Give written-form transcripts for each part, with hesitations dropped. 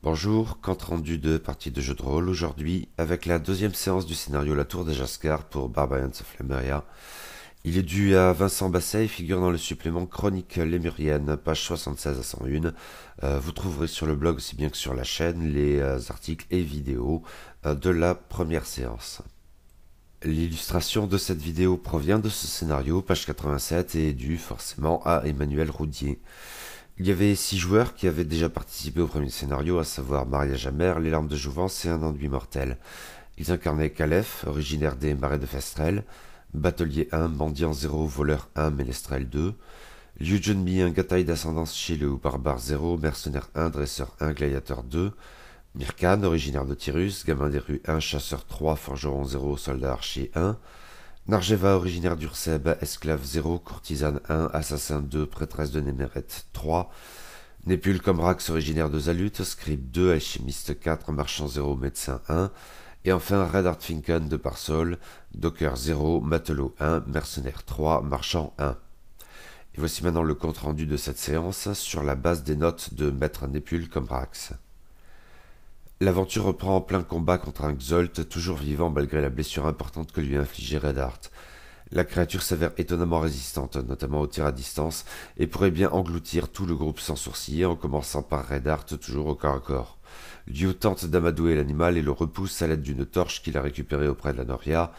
Bonjour, compte rendu de partie de jeu de rôle aujourd'hui avec la deuxième séance du scénario La Tour de Jaskar pour Barbarians of Lemuria. Il est dû à Vincent Basset et figure dans le supplément Chronique Lémurienne, page 76 à 101. Vous trouverez sur le blog aussi bien que sur la chaîne les articles et vidéos de la première séance. L'illustration de cette vidéo provient de ce scénario, page 87, et est due forcément à Emmanuel Roudier. Il y avait 6 joueurs qui avaient déjà participé au premier scénario, à savoir Mariage amère, Les larmes de jouvence et Un enduit mortel. Ils incarnaient Calef, originaire des marais de Festrel, Batelier 1, Mendiant 0, Voleur 1, Ménestrel 2, Liu Junmi, un gataille d'ascendance Shilou, Barbare 0, Mercenaire 1, Dresseur 1, Gladiateur 2, Mirkan, originaire de Tyrus, Gamin des rues 1, Chasseur 3, Forgeron 0, Soldat archer 1, Narjeva, originaire d'Urseb, Esclave 0, Courtisane 1, Assassin 2, Prêtresse de Néméret 3, Népule Comrax, originaire de Zalut, Scribe 2, Alchimiste 4, Marchand 0, Médecin 1, et enfin Redhard Finken de Parsol, Docker 0, Matelot 1, Mercenaire 3, Marchand 1. Et voici maintenant le compte-rendu de cette séance sur la base des notes de Maître Népule Comrax. L'aventure reprend en plein combat contre un Xolt, toujours vivant malgré la blessure importante que lui a infligée Redhard. La créature s'avère étonnamment résistante, notamment au tir à distance, et pourrait bien engloutir tout le groupe sans sourciller, en commençant par Redhard, toujours au corps à corps. Liu tente d'amadouer l'animal et le repousse à l'aide d'une torche qu'il a récupérée auprès de la Noria.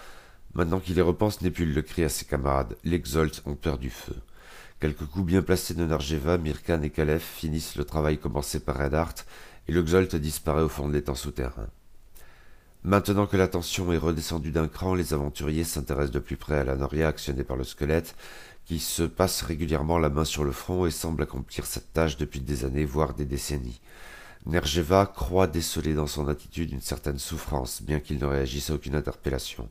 Maintenant qu'il y repense, Népule le crie à ses camarades. Les Xolt ont peur du feu. Quelques coups bien placés de Narjeva, Mirkan et Calef finissent le travail commencé par Redhard, et le Xolt disparaît au fond de l'étang souterrain. Maintenant que la tension est redescendue d'un cran, les aventuriers s'intéressent de plus près à la Noria actionnée par le squelette, qui se passe régulièrement la main sur le front et semble accomplir cette tâche depuis des années, voire des décennies. Nerjeva croit déceler dans son attitude une certaine souffrance, bien qu'il ne réagisse à aucune interpellation.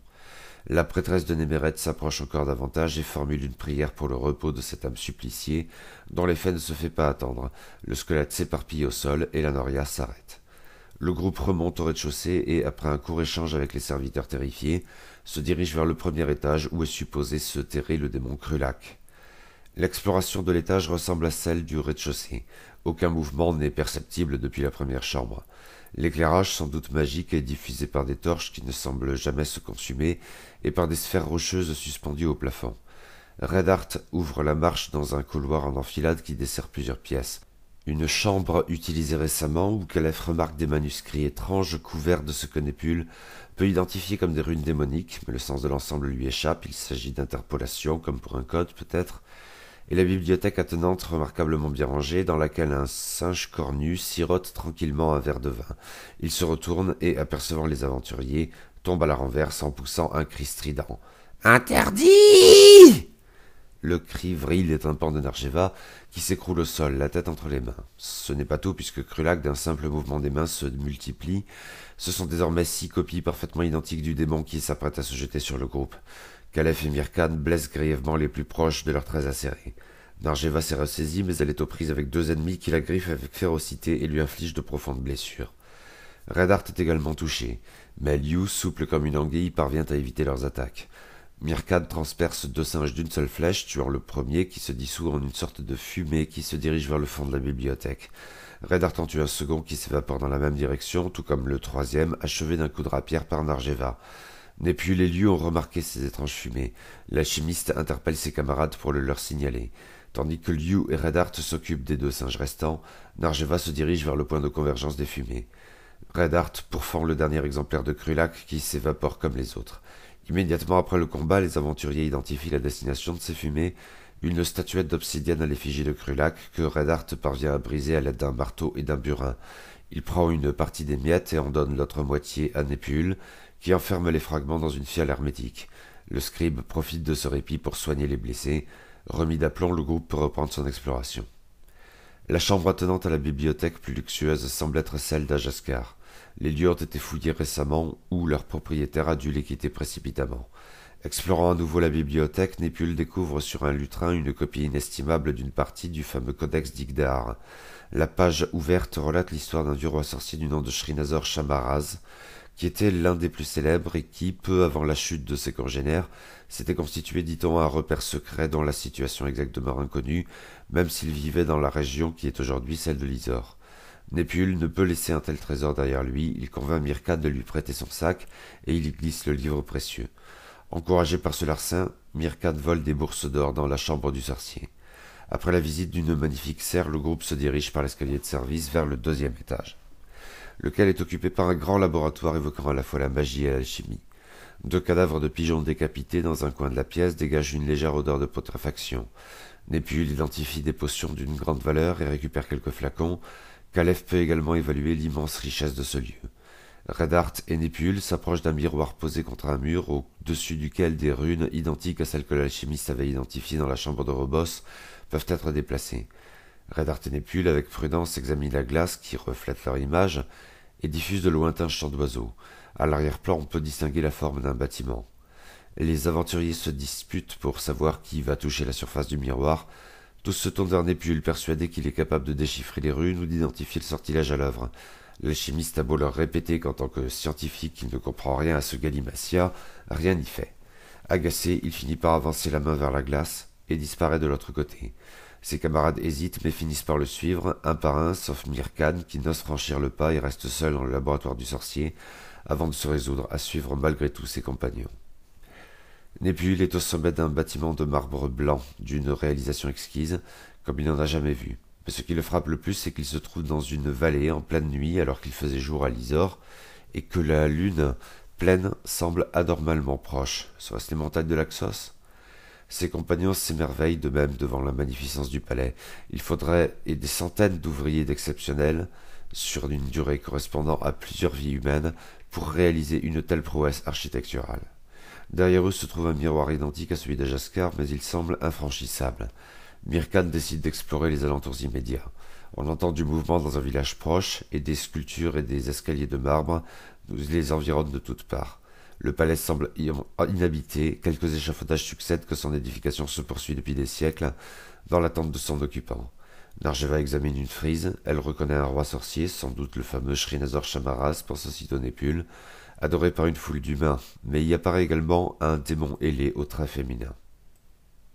La prêtresse de Néméret s'approche encore davantage et formule une prière pour le repos de cette âme suppliciée, dont l'effet ne se fait pas attendre. Le squelette s'éparpille au sol et la Noria s'arrête. Le groupe remonte au rez-de-chaussée et, après un court échange avec les serviteurs terrifiés, se dirige vers le premier étage où est supposé se terrer le démon Krulak. L'exploration de l'étage ressemble à celle du rez-de-chaussée. Aucun mouvement n'est perceptible depuis la première chambre. L'éclairage, sans doute magique, est diffusé par des torches qui ne semblent jamais se consumer et par des sphères rocheuses suspendues au plafond. Redhard ouvre la marche dans un couloir en enfilade qui dessert plusieurs pièces. Une chambre utilisée récemment où Calef remarque des manuscrits étranges couverts de ce que Népule peut identifier comme des runes démoniques, mais le sens de l'ensemble lui échappe, il s'agit d'interpolation, comme pour un code peut-être, et la bibliothèque attenante remarquablement bien rangée, dans laquelle un singe cornu sirote tranquillement un verre de vin. Il se retourne et, apercevant les aventuriers, tombe à la renverse en poussant un cri strident. « Interdit !» Le cri vrille les tympans de Narjeva, qui s'écroule au sol, la tête entre les mains. Ce n'est pas tout, puisque Krulak, d'un simple mouvement des mains, se multiplie. Ce sont désormais 6 copies parfaitement identiques du démon qui s'apprête à se jeter sur le groupe. Calef et Mirkan blessent grièvement les plus proches de leurs traits acérés. Narjeva s'est ressaisie, mais elle est aux prises avec 2 ennemis qui la griffent avec férocité et lui infligent de profondes blessures. Redhard est également touché, mais Liu, souple comme une anguille, parvient à éviter leurs attaques. Mirkan transperce 2 singes d'une seule flèche, tuant le premier qui se dissout en une sorte de fumée qui se dirige vers le fond de la bibliothèque. Redhard en tue un second qui s'évapore dans la même direction, tout comme le troisième, achevé d'un coup de rapière par Narjeva. Népule et Liu ont remarqué ces étranges fumées. L'alchimiste interpelle ses camarades pour le leur signaler. Tandis que Liu et Redhard s'occupent des 2 singes restants, Narjeva se dirige vers le point de convergence des fumées. Redhard pourfend le dernier exemplaire de Krulak qui s'évapore comme les autres. Immédiatement après le combat, les aventuriers identifient la destination de ces fumées, une statuette d'obsidienne à l'effigie de Krulak que Redhard parvient à briser à l'aide d'un marteau et d'un burin. Il prend une partie des miettes et en donne l'autre moitié à Népule, qui enferme les fragments dans une fiole hermétique. Le scribe profite de ce répit pour soigner les blessés. Remis d'aplomb, le groupe peut reprendre son exploration. La chambre attenante à la bibliothèque plus luxueuse semble être celle d'Ajaskar. Les lieux ont été fouillés récemment ou leur propriétaire a dû les quitter précipitamment. Explorant à nouveau la bibliothèque, Népule découvre sur un lutrin une copie inestimable d'une partie du fameux codex d'Igdar. La page ouverte relate l'histoire d'un vieux roi sorcier du nom de Shrinazor Shamaraz, qui était l'un des plus célèbres et qui, peu avant la chute de ses congénères, s'était constitué, dit-on, un repère secret dont la situation exacte demeure inconnue, même s'il vivait dans la région qui est aujourd'hui celle de l'Isor. Népule ne peut laisser un tel trésor derrière lui, il convainc Myrkad de lui prêter son sac et il y glisse le livre précieux. Encouragé par ce larcin, Myrkad vole des bourses d'or dans la chambre du sorcier. Après la visite d'une magnifique serre, le groupe se dirige par l'escalier de service vers le deuxième étage, lequel est occupé par un grand laboratoire évoquant à la fois la magie et l'alchimie. 2 cadavres de pigeons décapités dans un coin de la pièce dégagent une légère odeur de putréfaction. Népule identifie des potions d'une grande valeur et récupère quelques flacons. Calef peut également évaluer l'immense richesse de ce lieu. Redart et Népule s'approchent d'un miroir posé contre un mur au-dessus duquel des runes identiques à celles que l'alchimiste avait identifiées dans la chambre de Robos peuvent être déplacées. Redart et Népule, avec prudence, examinent la glace qui reflète leur image et diffuse de lointains chants d'oiseaux. À l'arrière-plan, on peut distinguer la forme d'un bâtiment. Les aventuriers se disputent pour savoir qui va toucher la surface du miroir. Tous se tournent vers Népule, persuadés qu'il est capable de déchiffrer les runes ou d'identifier le sortilège à l'œuvre. L'alchimiste a beau leur répéter qu'en tant que scientifique il ne comprend rien à ce galimatia, rien n'y fait. Agacé, il finit par avancer la main vers la glace et disparaît de l'autre côté. Ses camarades hésitent mais finissent par le suivre, un par un, sauf Myrkad qui n'ose franchir le pas et reste seul dans le laboratoire du sorcier, avant de se résoudre à suivre malgré tout ses compagnons. Népule est au sommet d'un bâtiment de marbre blanc, d'une réalisation exquise, comme il n'en a jamais vu. Mais ce qui le frappe le plus, c'est qu'il se trouve dans une vallée en pleine nuit, alors qu'il faisait jour à l'Isor, et que la lune pleine semble anormalement proche. Serait-ce les montagnes de l'Axos? Ses compagnons s'émerveillent de même devant la magnificence du palais. Il faudrait des centaines d'ouvriers d'exceptionnels, sur une durée correspondant à plusieurs vies humaines, pour réaliser une telle prouesse architecturale. Derrière eux se trouve un miroir identique à celui de Jaskar, mais il semble infranchissable. Myrkad décide d'explorer les alentours immédiats. On entend du mouvement dans un village proche, et des sculptures et des escaliers de marbre les environnent de toutes parts. Le palais semble inhabité, quelques échafaudages succèdent que son édification se poursuit depuis des siècles, dans l'attente de son occupant. Narjeva examine une frise, elle reconnaît un roi sorcier, sans doute le fameux Shrinazor Shamaras, pense aussitôt Népule, adoré par une foule d'humains, mais y apparaît également un démon ailé au trait féminin.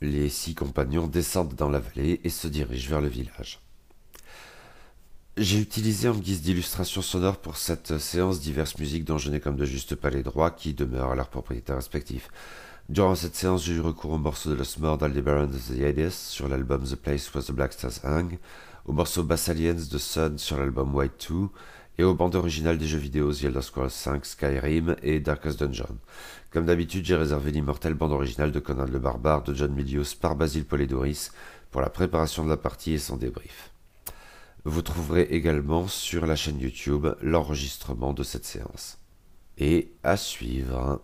Les 6 compagnons descendent dans la vallée et se dirigent vers le village. J'ai utilisé en guise d'illustration sonore pour cette séance diverses musiques dont je n'ai comme de juste pas les droits qui demeurent à leurs propriétaires respectifs. Durant cette séance, j'ai eu recours au morceau de Losmore d'Aldebaran of the Hades sur l'album The Place Where the Black Stars Hang, au morceau Bass Aliens de Sun sur l'album White 2, et aux bandes originales des jeux vidéo The Elder Scrolls V, Skyrim et Darkest Dungeon. Comme d'habitude, j'ai réservé l'immortelle bande originale de Conan le Barbare de John Milius par Basile Polidoris pour la préparation de la partie et son débrief. Vous trouverez également sur la chaîne YouTube l'enregistrement de cette séance. Et à suivre.